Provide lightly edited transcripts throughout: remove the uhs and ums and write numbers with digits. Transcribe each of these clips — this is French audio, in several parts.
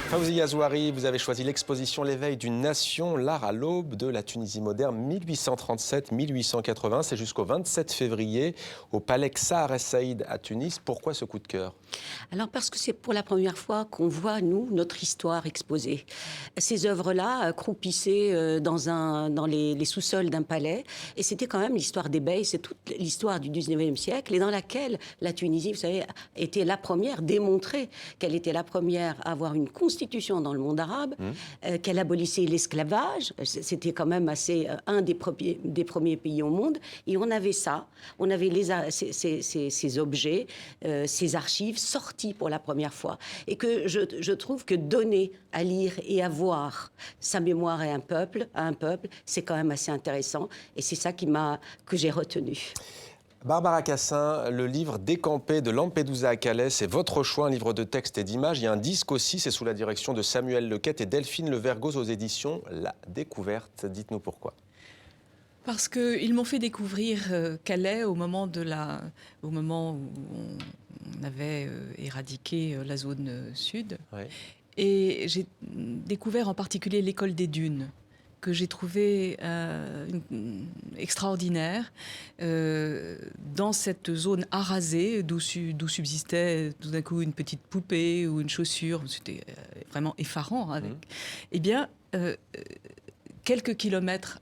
Fawzia Zouari, vous avez choisi l'exposition L'éveil d'une nation, l'art à l'aube de la Tunisie moderne, 1837-1880. C'est jusqu'au 27 février au Palais Ksar Es Saïd à Tunis. Pourquoi ce coup de cœur? Alors parce que c'est pour la première fois qu'on voit, nous, notre histoire exposée. Ces œuvres-là croupissaient dans les sous-sols d'un palais. Et c'était quand même l'histoire des beys, c'est toute l'histoire du 19e siècle, et dans laquelle la Tunisie, vous savez, était la première, démontrée qu'elle était la première à avoir une constitution dans le monde arabe, qu'elle abolissait l'esclavage. C'était quand même un des premiers pays au monde. Et on avait ça, on avait ces objets, ces archives sorties pour la première fois. Et que je trouve que donner à lire et à voir sa mémoire à un peuple, c'est quand même assez intéressant. Et c'est ça que j'ai retenu. Barbara Cassin, le livre Décampé de Lampedusa à Calais, c'est votre choix, un livre de texte et d'images. Il y a un disque aussi, c'est sous la direction de Samuel Lequette et Delphine Levergoz aux éditions La Découverte. Dites-nous pourquoi. Parce qu'ils m'ont fait découvrir Calais au moment où on avait éradiqué la zone sud. Ouais. Et j'ai découvert en particulier l'école des Dunes, que j'ai trouvé extraordinaire, dans cette zone arasée d'où subsistait tout d'un coup une petite poupée ou une chaussure. C'était vraiment effarant. Eh bien, quelques kilomètres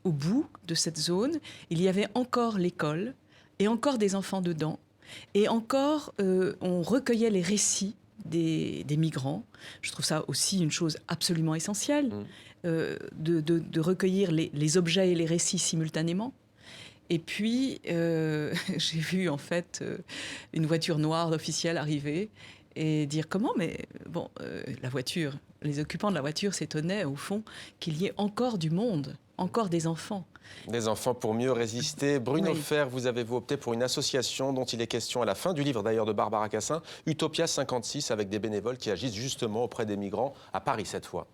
au bout de cette zone, il y avait encore l'école et encore des enfants dedans. Et encore, on recueillait les récits des migrants. Je trouve ça aussi une chose absolument essentielle, de recueillir les objets et les récits simultanément. Et puis, j'ai vu en fait une voiture noire officielle arriver et dire comment, mais bon, la voiture, les occupants de la voiture s'étonnaient au fond qu'il y ait encore du monde, encore des enfants. Des enfants pour mieux résister. Bruno Oui. Fer, vous avez opté pour une association dont il est question à la fin du livre d'ailleurs de Barbara Cassin, Utopia 56, avec des bénévoles qui agissent justement auprès des migrants, à Paris cette fois.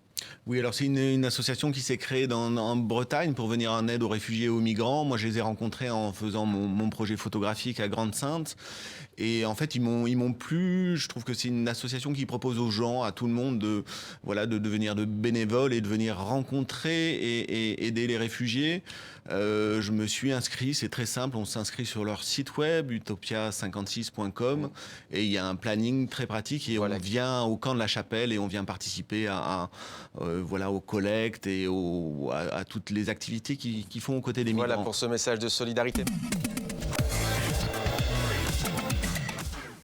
Oui, alors c'est une association qui s'est créée en Bretagne pour venir en aide aux réfugiés et aux migrants. Moi, je les ai rencontrés en faisant mon projet photographique à Grande-Sainte. Et en fait, ils m'ont plu. Je trouve que c'est une association qui propose aux gens, à tout le monde, de devenir de bénévoles et de venir rencontrer et aider les réfugiés. Je me suis inscrit, c'est très simple, on s'inscrit sur leur site web, utopia56.com, et il y a un planning très pratique, et on vient au camp de la Chapelle et on vient participer aux collectes et à toutes les activités qu'ils font aux côtés des migrants. Voilà pour ce message de solidarité.